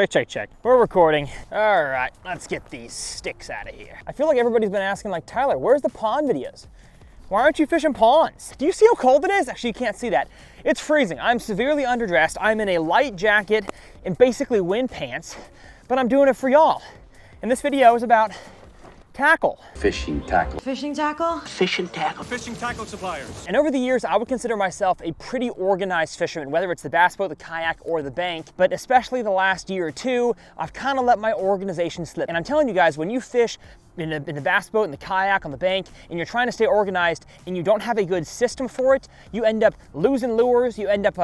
Check. We're recording. All right, let's get these sticks out of here. I feel like everybody's been asking, like, Tyler, where's the pond videos? Why aren't you fishing ponds? Do you see how cold it is? Actually, you can't see that. It's freezing. I'm severely underdressed. I'm in a light jacket and basically wind pants, but I'm doing it for y'all. And this video is about tackle. Fishing tackle. Fishing tackle? Fishing tackle. Fishing tackle suppliers. And over the years, I would consider myself a pretty organized fisherman, whether it's the bass boat, the kayak, or the bank. But especially the last year or two, I've kind of let my organization slip. And I'm telling you guys, when you fish in the bass boat, in the kayak, on the bank, and you're trying to stay organized and you don't have a good system for it, you end up losing lures, you end up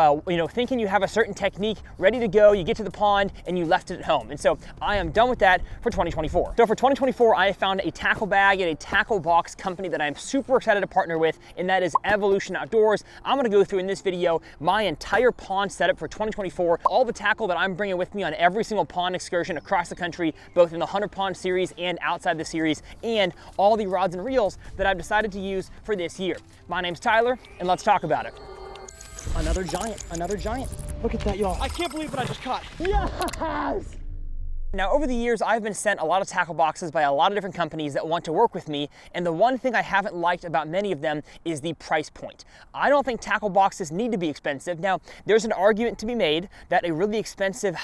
thinking you have a certain technique ready to go, you get to the pond and you left it at home. And so I am done with that for 2024. So for 2024, I have found a tackle bag and a tackle box company that I'm super excited to partner with, and that is Evolution Outdoors. I'm gonna go through in this video my entire pond setup for 2024, all the tackle that I'm bringing with me on every single pond excursion across the country, both in the 100 Pond series and outside the series, and all the rods and reels that I've decided to use for this year. My name's Tyler, and let's talk about it. Another giant. Look at that, y'all. I can't believe what I just caught. Yes! Now, over the years, I've been sent a lot of tackle boxes by a lot of different companies that want to work with me, and the one thing I haven't liked about many of them is the price point. I don't think tackle boxes need to be expensive. Now, there's an argument to be made that a really expensive,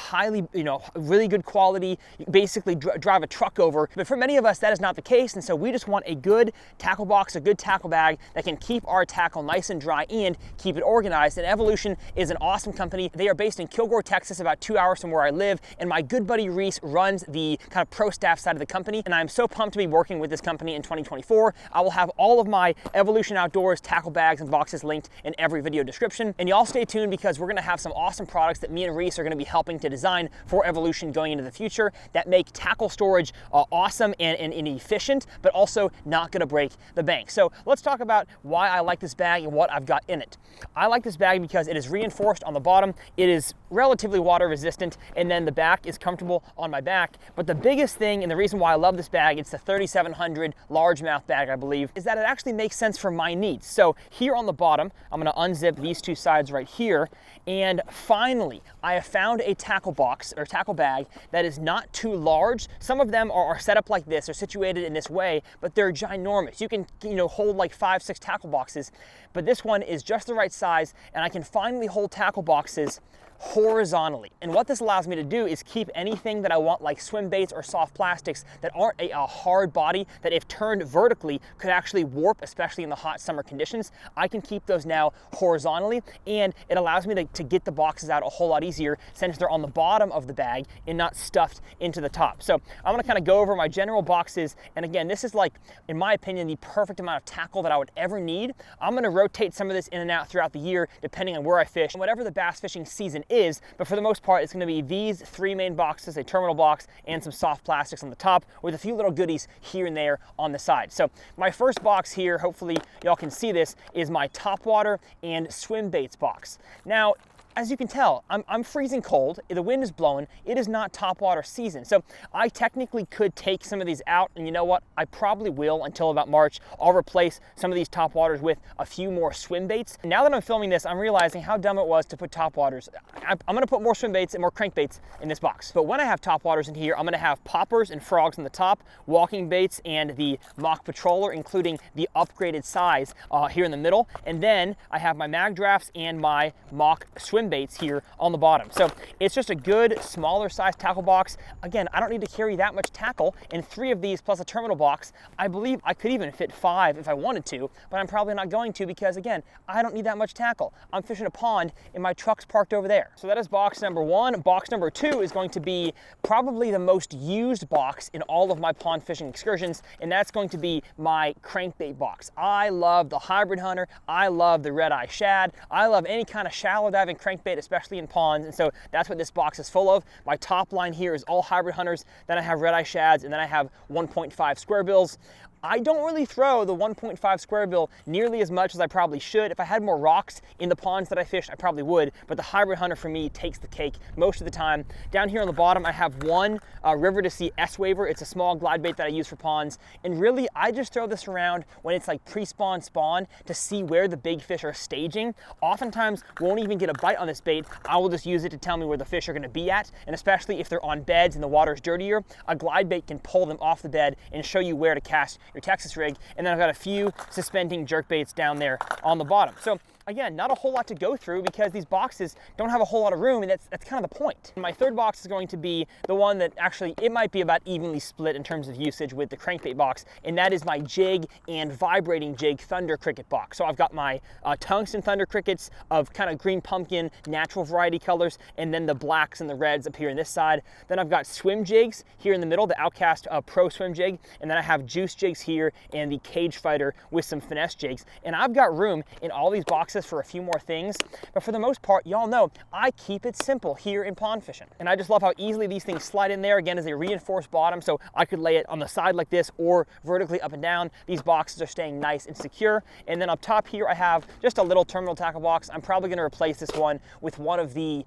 really good quality, basically drive a truck over, but for many of us, that is not the case, and so we just want a good tackle box, a good tackle bag that can keep our tackle nice and dry and keep it organized, and Evolution is an awesome company. They are based in Kilgore, Texas, about 2 hours from where I live, and my good buddy Reese runs the kind of pro staff side of the company, and I'm so pumped to be working with this company in 2024. I will have all of my Evolution Outdoors tackle bags and boxes linked in every video description, and y'all stay tuned because we're gonna have some awesome products that me and Reese are gonna be helping to design for Evolution going into the future that make tackle storage awesome and efficient, but also not gonna break the bank. So let's talk about why I like this bag and what I've got in it. I like this bag because it is reinforced on the bottom, it is relatively water resistant, and then the back is comfortable on my back. But the biggest thing, and the reason why I love this bag, it's the 3700 largemouth bag, I believe, is that it actually makes sense for my needs. So here on the bottom, I'm gonna unzip these two sides right here, and finally, I have found a tackle box or tackle bag that is not too large. Some of them are set up like this, they're situated in this way, but they're ginormous. You can hold like 5-6 tackle boxes, but this one is just the right size, and I can finally hold tackle boxes horizontally. And what this allows me to do is keep anything that I want, like swim baits or soft plastics that aren't a hard body, that if turned vertically could actually warp, especially in the hot summer conditions. I can keep those now horizontally, and it allows me to get the boxes out a whole lot easier since they're on the bottom of the bag and not stuffed into the top. So I'm gonna kind of go over my general boxes, and again, this is, like, in my opinion, the perfect amount of tackle that I would ever need. I'm gonna rotate some of this in and out throughout the year depending on where I fish and whatever the bass fishing season is, but for the most part, it's gonna be these 3 main boxes, a terminal box, and some soft plastics on the top with a few little goodies here and there on the side. So my first box here, hopefully y'all can see this, is my topwater and swim baits box. Now, as you can tell, I'm freezing cold, the wind is blowing, it is not topwater season. So I technically could take some of these out, and you know what? I probably will until about March. I'll replace some of these topwaters with a few more swim baits. Now that I'm filming this, I'm realizing how dumb it was to put topwaters. I'm gonna put more swim baits and more crankbaits in this box. But when I have topwaters in here, I'm gonna have poppers and frogs on the top, walking baits, and the Mock Patroller, including the upgraded size here in the middle. And then I have my Mag Drafts and my Mock swim baits here on the bottom. So it's just a good smaller size tackle box. Again, I don't need to carry that much tackle, and 3 of these plus a terminal box, I believe I could even fit 5 if I wanted to, but I'm probably not going to because, again, I don't need that much tackle. I'm fishing a pond and my truck's parked over there. So that is box number 1. Box number 2 is going to be probably the most used box in all of my pond fishing excursions, and that's going to be my crankbait box. I love the Hybrid Hunter, I love the Red Eye Shad, I love any kind of shallow diving crankbait, especially in ponds, and so that's what this box is full of. My top line here is all Hybrid Hunters, then I have Red Eye Shads, and then I have 1.5 square bills. I don't really throw the 1.5 square bill nearly as much as I probably should. If I had more rocks in the ponds that I fish, I probably would, but the Hybrid Hunter for me takes the cake most of the time. Down here on the bottom, I have one River to Sea S-Waver. It's a small glide bait that I use for ponds, and really, I just throw this around when it's like pre-spawn spawn to see where the big fish are staging. Oftentimes, won't even get a bite on this bait. I will just use it to tell me where the fish are gonna be at, and especially if they're on beds and the water's dirtier, a glide bait can pull them off the bed and show you where to cast your Texas rig. And then I've got a few suspending jerk baits down there on the bottom. So again, not a whole lot to go through because these boxes don't have a whole lot of room, and that's kind of the point. My third box is going to be the one that actually, it might be about evenly split in terms of usage with the crankbait box, and that is my jig and vibrating jig Thunder Cricket box. So I've got my tungsten Thunder Crickets of kind of green pumpkin, natural variety colors, and then the blacks and the reds up here on this side. Then I've got swim jigs here in the middle, the Outcast Pro swim jig, and then I have juice jigs here and the Cage Fighter with some finesse jigs. And I've got room in all these boxes for a few more things, but for the most part, y'all know I keep it simple here in pond fishing. And I just love how easily these things slide in there. Again, as a reinforced bottom, so I could lay it on the side like this or vertically up and down. These boxes are staying nice and secure. And then up top here, I have just a little terminal tackle box. I'm probably gonna replace this one with one of the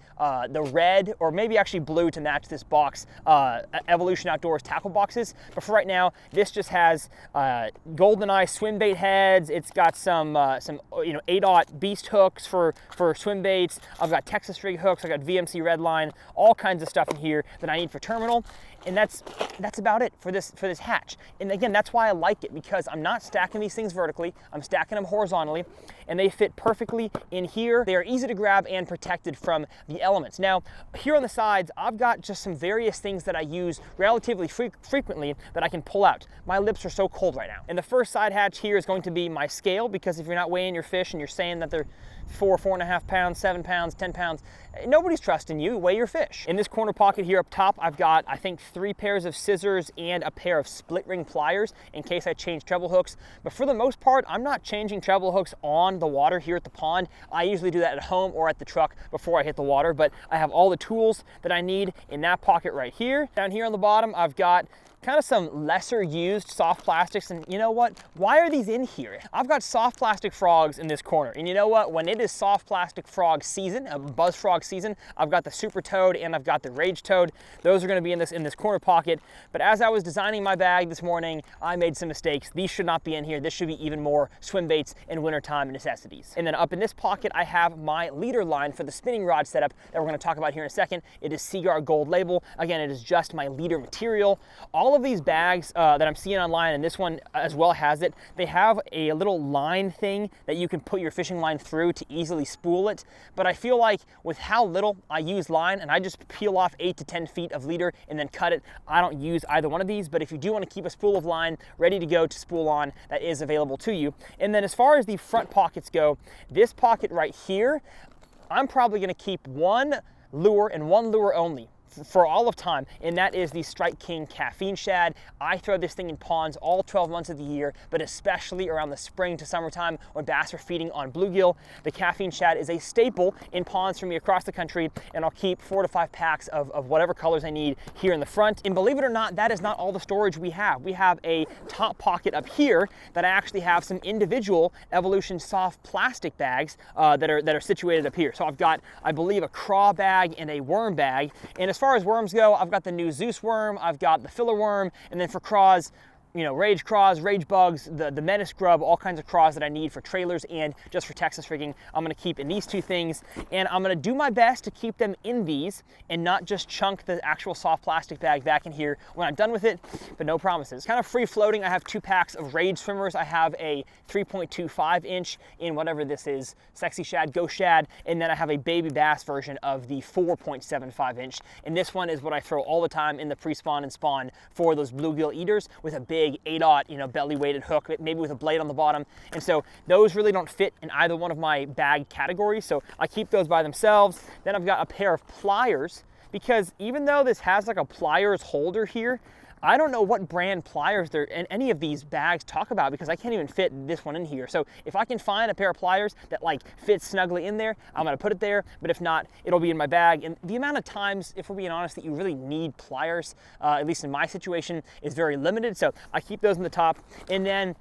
red, or maybe actually blue to match this box, Evolution Outdoors tackle boxes. But for right now, this just has GoldenEye swim bait heads. It's got some 8-aught Beast hooks for swim baits. I've got Texas rig hooks. I've got VMC Redline, all kinds of stuff in here that I need for terminal. And that's about it for this hatch. And again, that's why I like it, because I'm not stacking these things vertically, I'm stacking them horizontally, and they fit perfectly in here. They are easy to grab and protected from the elements. Now, here on the sides, I've got just some various things that I use relatively frequently that I can pull out. My lips are so cold right now. And the first side hatch here is going to be my scale, because if you're not weighing your fish and you're saying that they're 4.5 pounds, 7 pounds, 10 pounds, nobody's trusting you. Weigh your fish. In this corner pocket here up top, I've got, I think, 3 pairs of scissors and a pair of split ring pliers in case I change treble hooks. But for the most part, I'm not changing treble hooks on the water here at the pond. I usually do that at home or at the truck before I hit the water, but I have all the tools that I need in that pocket right here. Down here on the bottom, I've got kind of some lesser used soft plastics, and you know what? Why are these in here? I've got soft plastic frogs in this corner, and you know what? When it is soft plastic frog season, buzz frog season, I've got the Super Toad and I've got the Rage Toad. Those are gonna be in this corner pocket, but as I was designing my bag this morning, I made some mistakes. These should not be in here. This should be even more swim baits and wintertime necessities. And then up in this pocket, I have my leader line for the spinning rod setup that we're gonna talk about here in a second. It is Seaguar Gold Label. Again, it is just my leader material. All of these bags that I'm seeing online, and this one as well has it, they have a little line thing that you can put your fishing line through to easily spool it. But I feel like with how little I use line, and I just peel off 8 to 10 feet of leader and then cut it, I don't use either one of these. But if you do want to keep a spool of line ready to go to spool on, that is available to you. And then as far as the front pockets go, this pocket right here, I'm probably going to keep one lure and one lure only for all of time, and that is the Strike King Caffeine Shad. I throw this thing in ponds all 12 months of the year, but especially around the spring to summertime when bass are feeding on bluegill. The Caffeine Shad is a staple in ponds for me across the country, and I'll keep 4 to 5 packs of whatever colors I need here in the front. And believe it or not, that is not all the storage we have. We have a top pocket up here that I actually have some individual Evolution soft plastic bags that are situated up here. So I've got, I believe, a craw bag and a worm bag. And as far as worms go, I've got the new Zeus worm, I've got the filler worm, and then for craws, you know, rage craws, rage bugs, the menace grub, all kinds of craws that I need for trailers and just for Texas rigging, I'm gonna keep in these 2 things. And I'm gonna do my best to keep them in these and not just chunk the actual soft plastic bag back in here when I'm done with it, but no promises. Kind of free floating, I have 2 packs of Rage swimmers. I have a 3.25 inch in whatever this is, Sexy Shad, Ghost Shad, and then I have a baby bass version of the 4.75 inch. And this one is what I throw all the time in the pre-spawn and spawn for those bluegill eaters, with a big 8-aught, belly weighted hook, maybe with a blade on the bottom. And so those really don't fit in either one of my bag categories, so I keep those by themselves. Then I've got a pair of pliers, because even though this has like a pliers holder here, I don't know what brand pliers there in any of these bags talk about, because I can't even fit this one in here. So if I can find a pair of pliers that like fits snugly in there, I'm gonna put it there, but if not, it'll be in my bag. And the amount of times, if we're being honest, that you really need pliers, at least in my situation, is very limited. So I keep those in the top. And then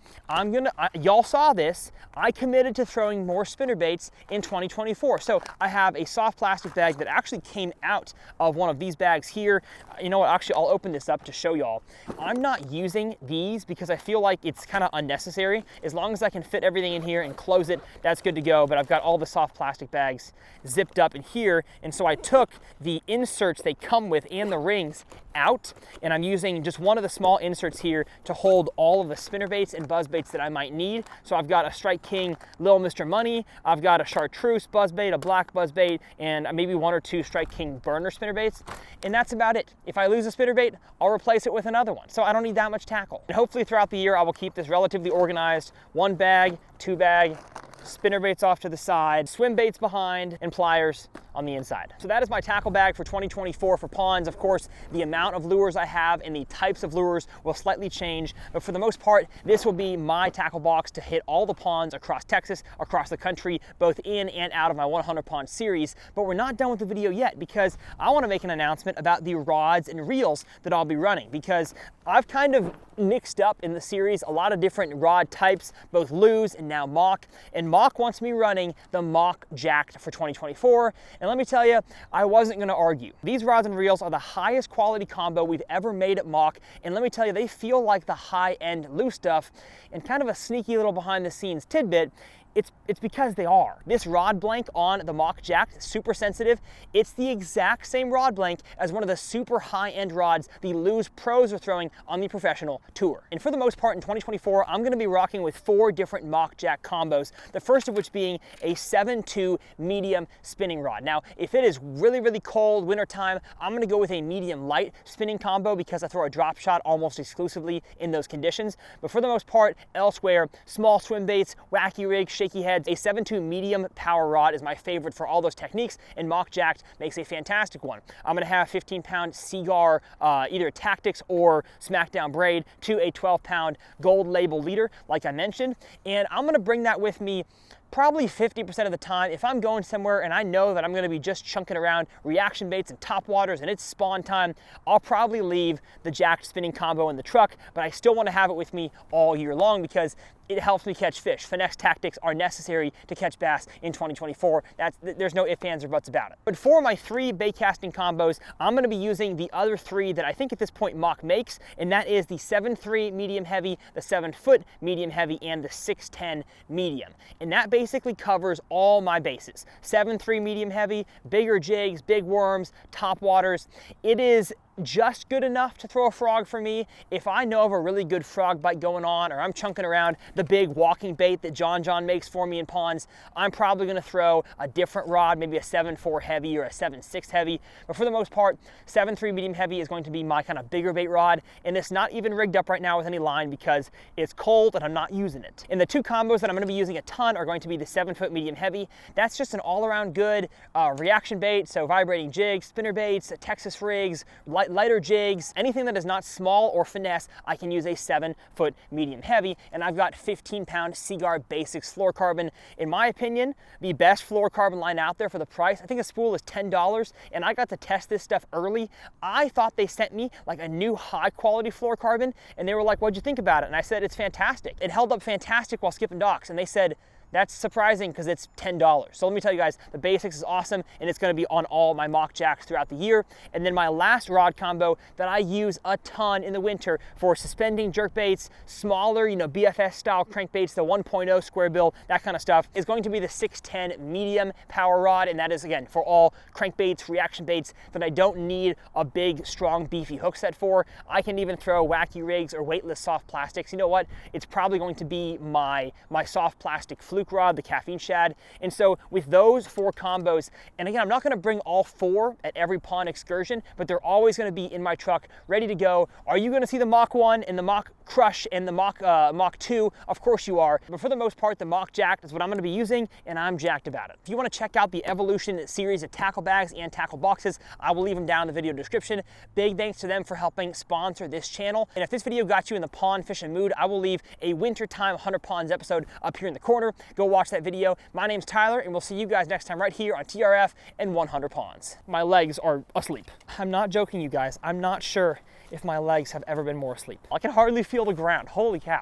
y'all saw this, I committed to throwing more spinnerbaits in 2024. So I have a soft plastic bag that actually came out of one of these bags here. You know what, actually I'll open this up to show y'all. I'm not using these because I feel like it's kind of unnecessary. As long as I can fit everything in here and close it, that's good to go. But I've got all the soft plastic bags zipped up in here. And so I took the inserts they come with and the rings out, and I'm using just one of the small inserts here to hold all of the spinnerbaits and buzzbaits that I might need. So I've got a Strike King Little Mr. Money, I've got a Chartreuse buzzbait, a black buzzbait, and maybe 1 or 2 Strike King burner spinnerbaits, and that's about it. If I lose a spinnerbait, I'll replace it with another one. So I don't need that much tackle. And hopefully throughout the year, I will keep this relatively organized. 1 bag, 2 bag, spinnerbaits off to the side, swim baits behind, and pliers on the inside. So that is my tackle bag for 2024 for ponds. Of course, the amount of lures I have and the types of lures will slightly change, but for the most part, this will be my tackle box to hit all the ponds across Texas, across the country, both in and out of my 100 pond series. But we're not done with the video yet, because I want to make an announcement about the rods and reels that I'll be running, because I've kind of mixed up in the series a lot of different rod types, both Lew's and now Mach, and Mach wants me running the Mach Jacked for 2024. And let me tell you, I wasn't gonna argue. These rods and reels are the highest quality combo we've ever made at Mach, and let me tell you, they feel like the high-end Lew's stuff. And kind of a sneaky little behind-the-scenes tidbit, it's because they are. This rod blank on the Mach Jacked, super sensitive, it's the exact same rod blank as one of the super high-end rods the Lew's pros are throwing on the professional tour. And for the most part in 2024, I'm gonna be rocking with 4 different Mach Jack combos, the first of which being a 7-2 medium spinning rod. Now, if it is really, really cold, wintertime, I'm gonna go with a medium light spinning combo because I throw a drop shot almost exclusively in those conditions. But for the most part, elsewhere, small swim baits, wacky rigs, shaky heads, a 7-2 medium power rod is my favorite for all those techniques, and Mach Jacked makes a fantastic one. I'm gonna have 15-pound Seaguar, either Tactics or Smackdown braid to a 12-pound gold label leader, like I mentioned, and I'm gonna bring that with me probably 50% of the time. If I'm going somewhere and I know that I'm gonna be just chunking around reaction baits and top waters and it's spawn time, I'll probably leave the jacked spinning combo in the truck, but I still wanna have it with me all year long because it helps me catch fish. Finesse tactics are necessary to catch bass in 2024. There's no ifs, ands, or buts about it. But for my 3 bait casting combos, I'm gonna be using the other 3 that I think at this point Mach makes, and that is the 7-3 medium heavy, the 7-foot medium heavy, and the 610 medium. And that basically covers all my bases. 7-3 medium heavy, bigger jigs, big worms, top waters. It is just good enough to throw a frog for me. If I know of a really good frog bite going on, or I'm chunking around the big walking bait that John makes for me in ponds, I'm probably gonna throw a different rod, maybe a 7-4 heavy or a 7-6 heavy. But for the most part, 7-3 medium heavy is going to be my kind of bigger bait rod, and it's not even rigged up right now with any line because it's cold and I'm not using it. And the 2 combos that I'm gonna be using a ton are going to be the 7-foot medium heavy. That's just an all-around good reaction bait, so vibrating jigs, spinner baits, Texas rigs, lighter jigs, anything that is not small or finesse, I can use a 7-foot medium heavy, and I've got 15-pound Seaguar Basics fluorocarbon. In my opinion, the best fluorocarbon line out there for the price. I think a spool is $10, and I got to test this stuff early. I thought they sent me like a new high-quality fluorocarbon, and they were like, "What'd you think about it?" And I said, "It's fantastic." It held up fantastic while skipping docks, and they said, "That's surprising because it's $10. So let me tell you guys, the Basics is awesome, and it's gonna be on all my Mach Jacks throughout the year. And then my last rod combo that I use a ton in the winter for suspending jerkbaits, smaller, BFS style crankbaits, the 1.0 square bill, that kind of stuff, is going to be the 610 medium power rod. And that is, again, for all crankbaits, reaction baits that I don't need a big, strong, beefy hook set for. I can even throw wacky rigs or weightless soft plastics. You know what? It's probably going to be my soft plastic fluke rod, the Caffeine Shad. And so with those 4 combos, and again, I'm not gonna bring all 4 at every pond excursion, but they're always gonna be in my truck, ready to go. Are you gonna see the Mach 1 and the Mach Crush and the Mach 2, of course you are. But for the most part, the Mach Jacked is what I'm gonna be using, and I'm jacked about it. If you wanna check out the Evolution series of tackle bags and tackle boxes, I will leave them down in the video description. Big thanks to them for helping sponsor this channel. And if this video got you in the pond fishing mood, I will leave a wintertime 100 Ponds episode up here in the corner. Go watch that video. My name's Tyler, and we'll see you guys next time right here on TRF and 100 Ponds. My legs are asleep. I'm not joking, you guys. I'm not sure if my legs have ever been more asleep. I can hardly feel the ground. Holy cow.